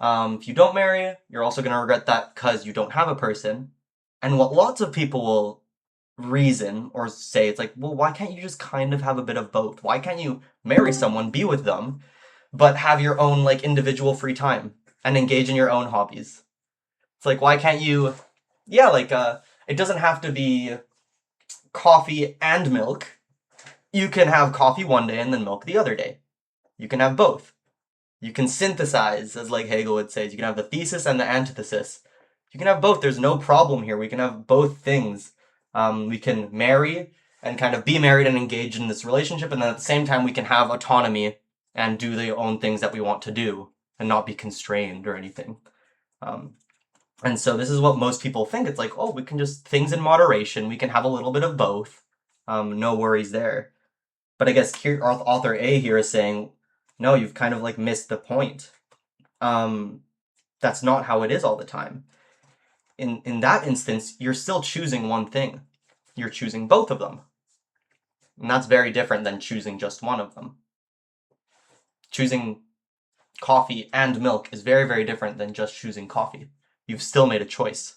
If you don't marry, you're also going to regret that because you don't have a person. And what lots of people will reason or say, it's like, well, why can't you just kind of have a bit of both? Why can't you marry someone, be with them, but have your own like individual free time and engage in your own hobbies? It's like, why can't you, yeah, like, it doesn't have to be coffee and milk. You can have coffee one day and then milk the other day. You can have both. You can synthesize, as like Hegel would say. You can have the thesis and the antithesis. You can have both. There's no problem here. We can have both things. We can marry and kind of be married and engage in this relationship, and then at the same time we can have autonomy and do the own things that we want to do and not be constrained or anything. And so this is what most people think. It's like, oh, we can just things in moderation. We can have a little bit of both. No worries there. But I guess author A here is saying, no, you've kind of like missed the point. That's not how it is all the time. In that instance, you're still choosing one thing. You're choosing both of them. And that's very different than choosing just one of them. Choosing coffee and milk is very, very different than just choosing coffee. You've still made a choice.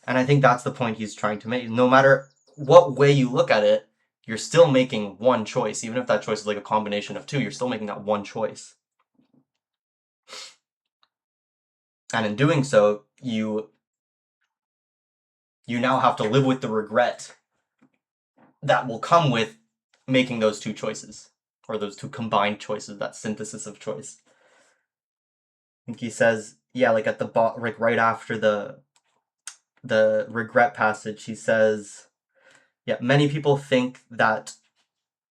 And I think that's the point he's trying to make. No matter what way you look at it, you're still making one choice. Even if that choice is like a combination of two, you're still making that one choice. And in doing so, you now have to live with the regret that will come with making those two choices, or those two combined choices, that synthesis of choice. I think he says, yeah, like at the like right after the regret passage, he says, yeah, many people think that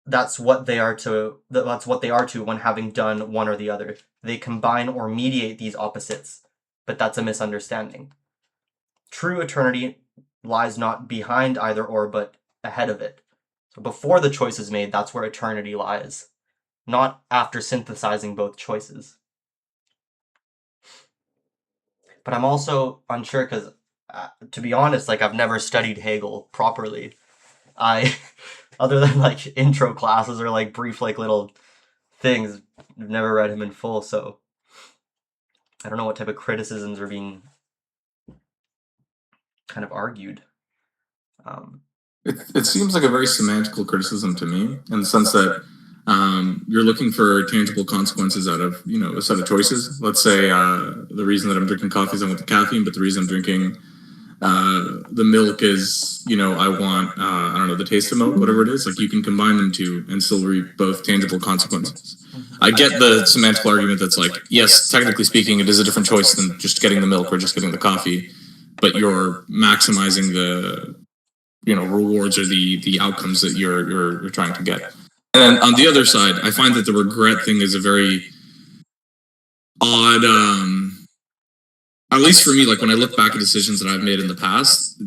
that's what they are to when having done one or the other. They combine or mediate these opposites, but that's a misunderstanding. True eternity lies not behind either or, but ahead of it. So before the choice is made, that's where eternity lies, not after synthesizing both choices. But I'm also unsure because, to be honest, like I've never studied Hegel properly. I, other than like intro classes or like brief like little things, I've never read him in full, so I don't know what type of criticisms are being kind of argued. It seems like a very semantical criticism to me, in the sense that you're looking for tangible consequences out of a set of choices. Let's say the reason that I'm drinking coffee is I want the caffeine, but the reason I'm drinking the milk is I want I don't know, the taste of milk, whatever it is. Like, you can combine them two and still reap both tangible consequences. I get the semantical argument that's like, yes, technically speaking, it is a different choice than just getting the milk or just getting the coffee, but you're maximizing the rewards or the outcomes that you're trying to get. And then on the other side, I find that the regret thing is a very odd, at least for me, like when I look back at decisions that I've made in the past,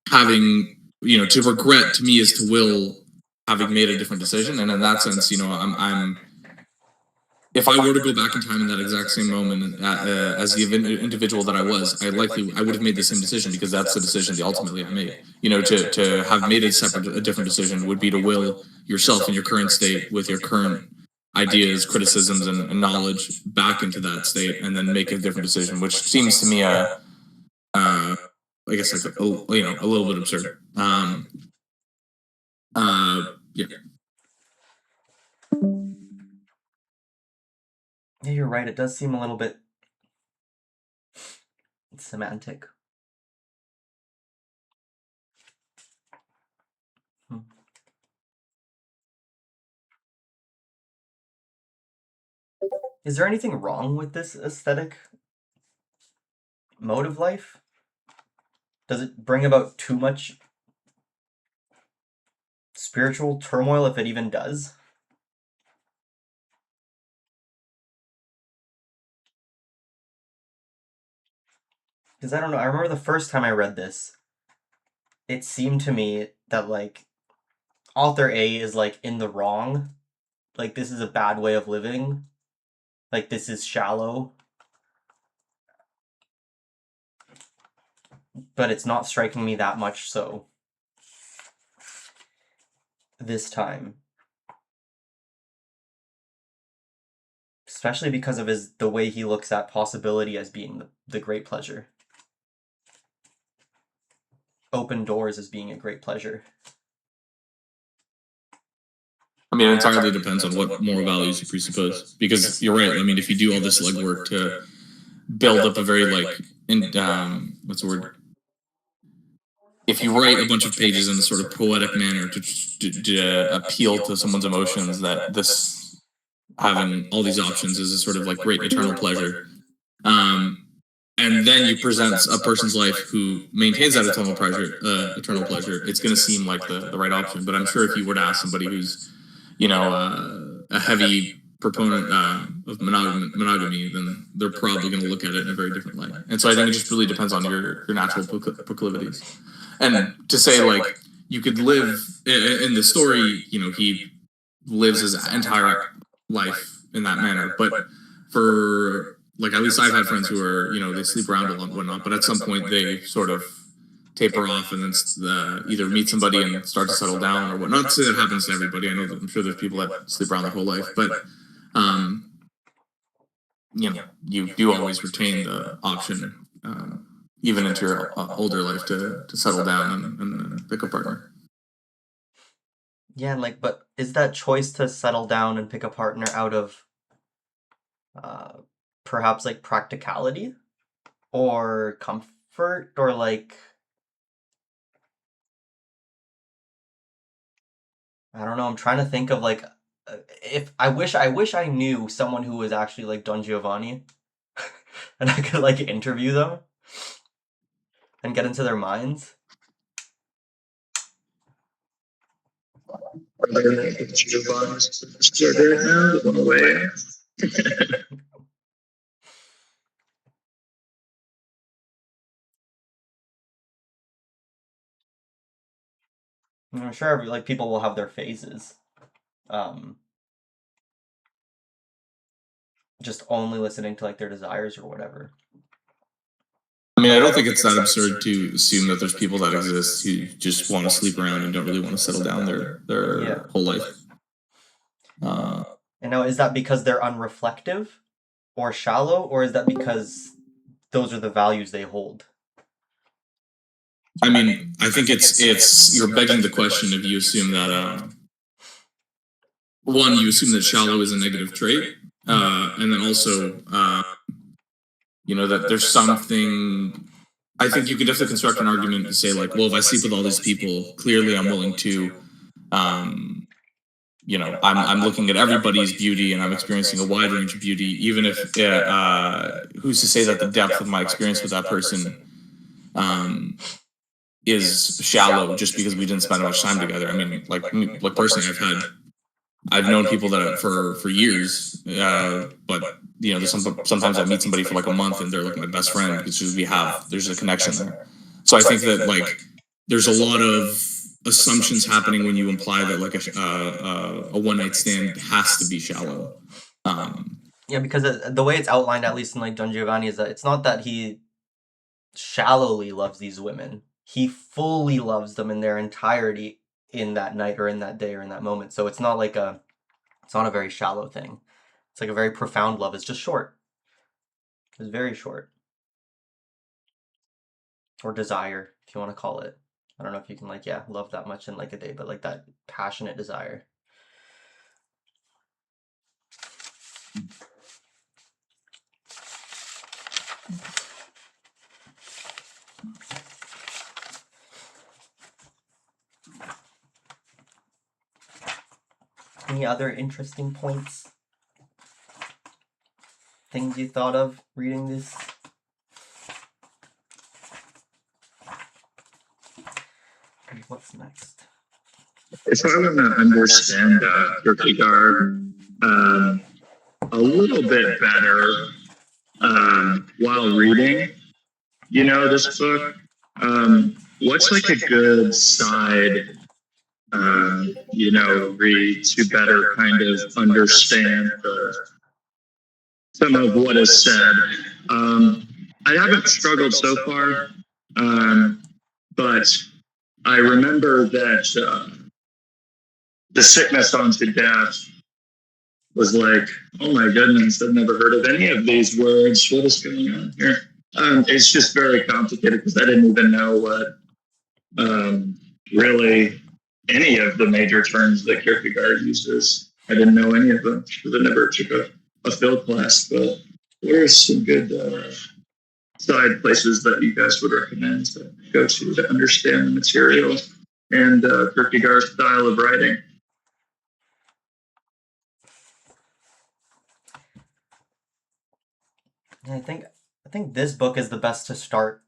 having to regret to me is to will having made a different decision. And in that sense, I'm if I were to go back in time in that exact same moment as the individual that I was, I would have made the same decision, because that's the decision that ultimately I made. To have made a different decision would be to will yourself in your current state with your current ideas, criticisms, and knowledge back into that state, and then make a different decision, which seems to me I guess like a little bit absurd. Yeah. Yeah, you're right. It does seem a little bit semantic. Is there anything wrong with this aesthetic mode of life? Does it bring about too much spiritual turmoil, if it even does? Because I don't know, I remember the first time I read this, it seemed to me that like author A is like in the wrong. Like, this is a bad way of living. Like, this is shallow. But it's not striking me that much so this time. Especially because of the way he looks at possibility as being the great pleasure. Open doors as being a great pleasure. I mean, it entirely depends on what moral values you presuppose. Because you're right. I mean, if you do all this legwork to build up a very what's the word? If you write a bunch of pages in a sort of poetic manner to appeal to someone's emotions, that this having all these options is a sort of like great eternal pleasure, and then you present a person's life who maintains that eternal pleasure, it's going to seem like the right option. But I'm sure if you were to ask somebody who's a heavy proponent of monogamy, then they're probably going to look at it in a very different light. And so I think it just really depends on your natural proclivities. And to say, like, you could live in the story, he lives his entire life in that manner. But for, like, at least I've had friends who are, they sleep around a lot and whatnot, but at some point they sort of taper off and then either meet somebody and start to settle down or what. Not to say that happens to everybody. I'm sure there's people that sleep around their whole life, but you do always retain the option, even into your older life, to settle down and pick a partner. Yeah, but is that choice to settle down and pick a partner out of perhaps like practicality or comfort, or like, I don't know, I'm trying to think of like, if I wish I knew someone who was actually like Don Giovanni and I could like interview them and get into their minds. brother Don Giovanni's sister right now, the one away. I'm sure like people will have their phases. Just only listening to like their desires or whatever. I mean, I don't think it's that absurd to assume that there's people that exist who just want to sleep around and don't really want to settle down their whole life. And now, is that because they're unreflective or shallow, or is that because those are the values they hold? I mean, I think it's you're begging the question if you assume that one, you assume that shallow is a negative trait, and then also that there's something. I think you could definitely construct an argument to say like, well, if I sleep with all these people, clearly I'm willing to, I'm looking at everybody's beauty and I'm experiencing a wide range of beauty, even if who's to say that the depth of my experience with that person is shallow just because we didn't spend much time together. I mean, like personally, I've known people that for years, but sometimes I meet somebody for like a month and they're like my best friend because there's a connection there. So I think that like there's a lot of assumptions happening when you imply that like a one night stand has to be shallow. Yeah, because the way it's outlined, at least in like Don Giovanni, is that it's not that he shallowly loves these women. He fully loves them in their entirety in that night or in that day or in that moment. So it's not a very shallow thing. It's like a very profound love. It's just short. It's very short. Or desire, if you want to call it. I don't know if you can love that much in like a day, but like that passionate desire. Any other interesting points? Things you thought of reading this? What's next? If I want to understand Kierkegaard a little bit better while reading, this book, what's like a good side, read to better kind of understand some of what is said? I haven't struggled so far, but I remember that the sickness unto death was like, oh my goodness, I've never heard of any of these words. What is going on here? It's just very complicated because I didn't even know what really any of the major terms that Kierkegaard uses. I didn't know any of them because I never took a Phil class. But what are some good side places that you guys would recommend to go to understand the material and Kierkegaard's style of writing? I think this book is the best to start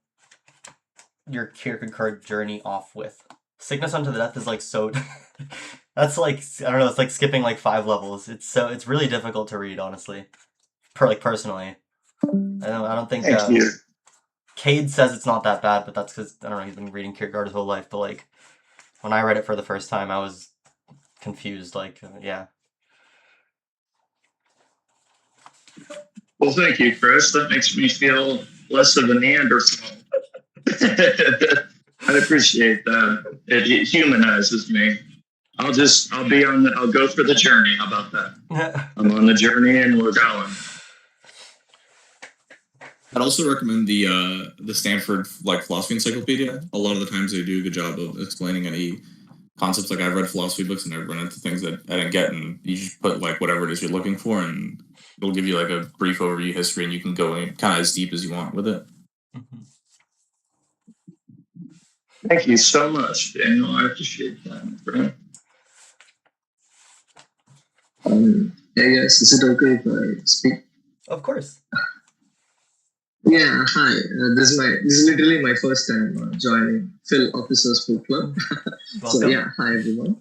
your Kierkegaard journey off with. Sickness Unto the Death is like so that's like, I don't know, it's like skipping like 5 levels. It's really difficult to read, honestly. Personally. I don't think Thank you. Cade says it's not that bad, but that's because, I don't know, he's been reading Kierkegaard his whole life, but like when I read it for the first time I was confused, yeah. Well, thank you, Chris. That makes me feel less of a Neanderthal. I appreciate that. It humanizes me. I'll go for the journey. How about that? I'm on the journey and we're going. I'd also recommend the Stanford philosophy encyclopedia. A lot of the times they do a good job of explaining any concepts. Like I've read philosophy books and I've run into things that I didn't get, and you just put whatever it is you're looking for, and it'll give you a brief overview history, and you can go in kind of as deep as you want with it. Mm-hmm. Thank you so much, Daniel. I appreciate that, bro. Hey guys, is it okay if I speak? Of course. Yeah, hi. This is literally my first time joining Phil Officers Book Club. So yeah, hi everyone.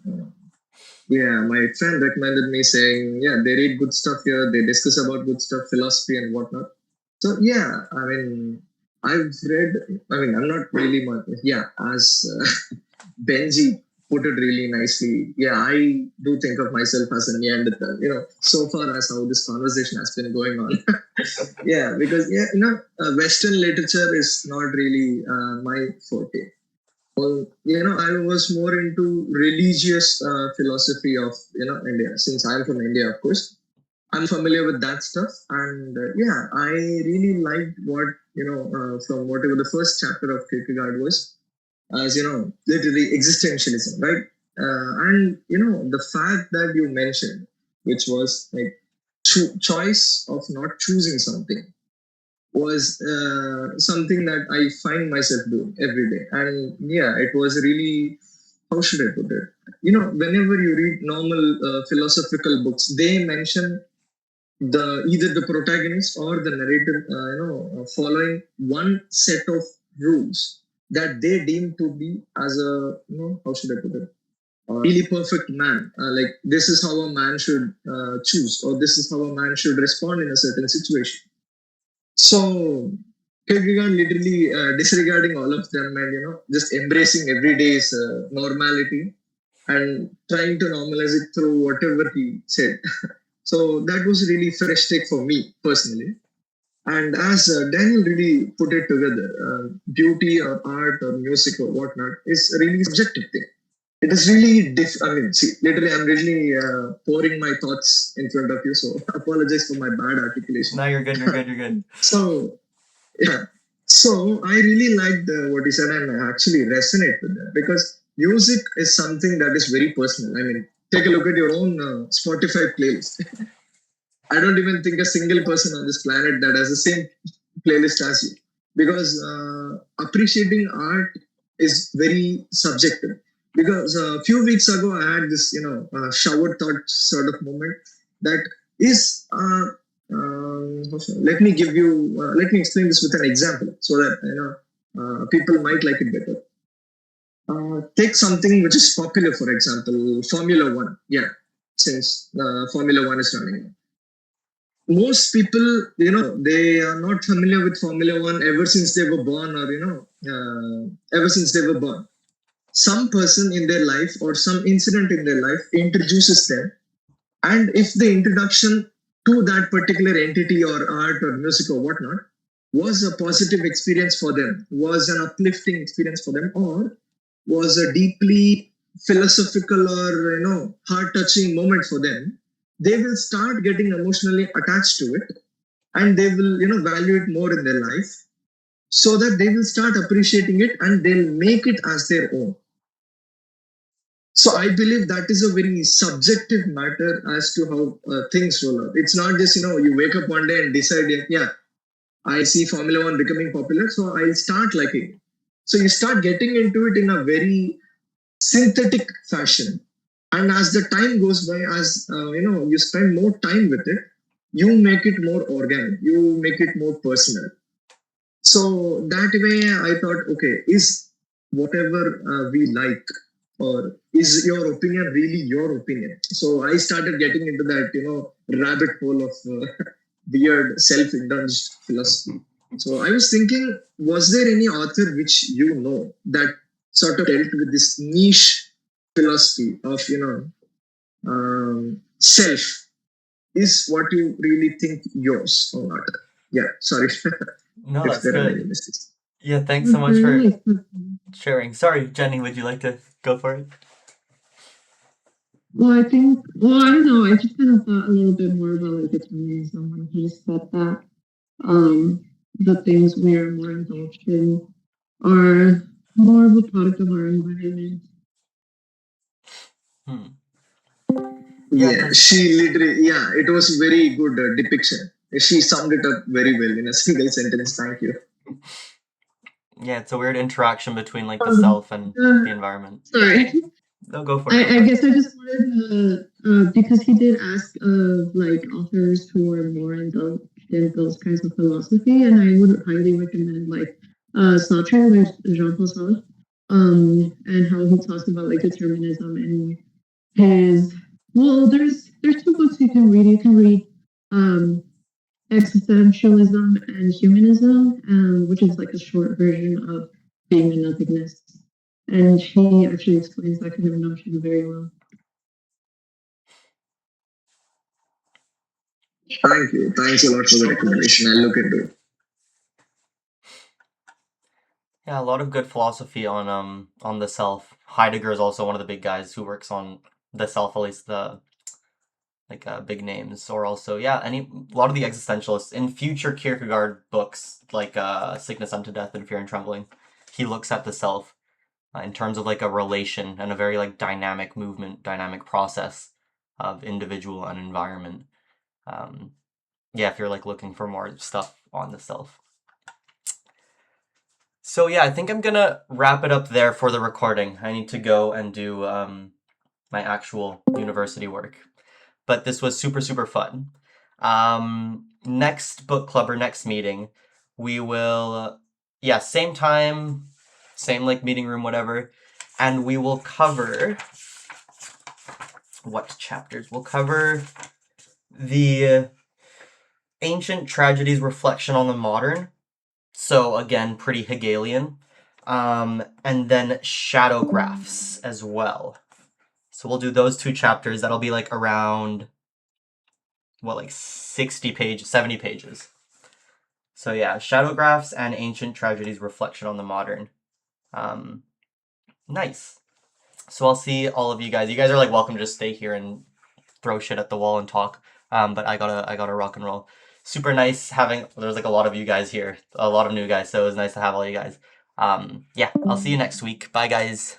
yeah, my friend recommended me saying, yeah, they read good stuff here, they discuss about good stuff, philosophy and whatnot. So yeah, I mean, I've read. I mean, I'm not really much. Yeah, as Benji put it really nicely. Yeah, I do think of myself as a Neanderthal. So far as how this conversation has been going on. Yeah, because Western literature is not really my forte. Well, I was more into religious philosophy of India. Since I'm from India, of course, I'm familiar with that stuff, and yeah, I really liked what from whatever the first chapter of Kierkegaard was, as literally existentialism, right? And the fact that you mentioned, which was like choice of not choosing something, was something that I find myself doing every day. And yeah, it was really, how should I put it? Whenever you read normal philosophical books, they mention the either the protagonist or the narrator, following one set of rules that they deem to be as a, how should I put it? Really perfect man. Like this is how a man should choose, or this is how a man should respond in a certain situation. So Kierkegaard literally disregarding all of them and just embracing everyday's normality and trying to normalize it through whatever he said. So that was really fresh take for me personally. And as Daniel really put it together, beauty or art or music or whatnot is a really subjective thing. It is really I mean, see, literally, I'm really pouring my thoughts in front of you, so apologize for my bad articulation. No, you're good. You're good. You're good. So yeah. So I really liked what he said, and I actually resonate with that because music is something that is very personal. I mean, take a look at your own Spotify playlist. I don't even think a single person on this planet that has the same playlist as you, because appreciating art is very subjective. Because a few weeks ago, I had this, shower thought sort of moment that is. Let me give you. Let me explain this with an example so that people might like it better. Take something which is popular, for example, Formula One. Yeah, since Formula One is running, most people, they are not familiar with Formula One ever since they were born, or ever since they were born. Some person in their life or some incident in their life introduces them, and if the introduction to that particular entity or art or music or whatnot was a positive experience for them, was an uplifting experience for them, or was a deeply philosophical or heart touching moment for them, they will start getting emotionally attached to it, and they will value it more in their life, so that they will start appreciating it and they'll make it as their own. So I believe that is a very subjective matter as to how things roll out. It's not just you wake up one day and decide, yeah, I see Formula One becoming popular, so I'll start liking it. So you start getting into it in a very synthetic fashion, and as the time goes by, as you spend more time with it, you make it more organic, you make it more personal. So that way I thought, okay, is whatever we like, or is your opinion really your opinion? So I started getting into that rabbit hole of weird self-indulged philosophy. So I was thinking, was there any author which that sort of dealt with this niche philosophy of self? Is what you really think yours or not? Yeah, sorry No, if that's there are any good. mistakes. Yeah, thanks so much for sharing. Sorry, Jenny, would you like to go for it? Well, I don't know. I just kind of thought a little bit more about like determinism when he said that the things we are more indulged in are more of a product of our environment. Hmm. Yeah, Yeah, she literally, yeah, it was very good depiction. She summed it up very well in a single sentence. Thank you. yeah, it's a weird interaction between like the self and the environment. Sorry. No, go for it. I guess I just wanted to, because he did ask of like authors who are more indulged in those kinds of philosophy, and I would highly recommend like Sartre, like Jean-Paul Sartre, and how he talks about like determinism and his there's two books you can read. You can read Existentialism and Humanism, which is like a short version of Being a Nothingness. And he actually explains that kind of notion very well. Thank you. Thanks a lot for the recommendation. I'll look into it. Yeah, a lot of good philosophy on the self. Heidegger is also one of the big guys who works on the self, at least the big names, or also a lot of the existentialists in future Kierkegaard books like Sickness Unto Death and Fear and Trembling. He looks at the self in terms of like a relation and a very like dynamic movement, dynamic process of individual and environment. If you're like looking for more stuff on the self. So I think I'm gonna wrap it up there for the recording. I need to go and do my actual university work. But this was super, super fun. Next book club or next meeting, we will, same time, same like meeting room, whatever, and we will cover what chapters? We'll cover the Ancient Tragedies Reflection on the Modern. So again, pretty Hegelian. And then Shadow Graphs as well. So we'll do those two chapters. That'll be like around 60 pages, 70 pages. So Shadow Graphs and Ancient Tragedies Reflection on the Modern. Nice. So I'll see all of you guys. You guys are like welcome to just stay here and throw shit at the wall and talk. But I gotta rock and roll. Super nice having, there's like a lot of you guys here, a lot of new guys, so it was nice to have all you guys. I'll see you next week. Bye guys.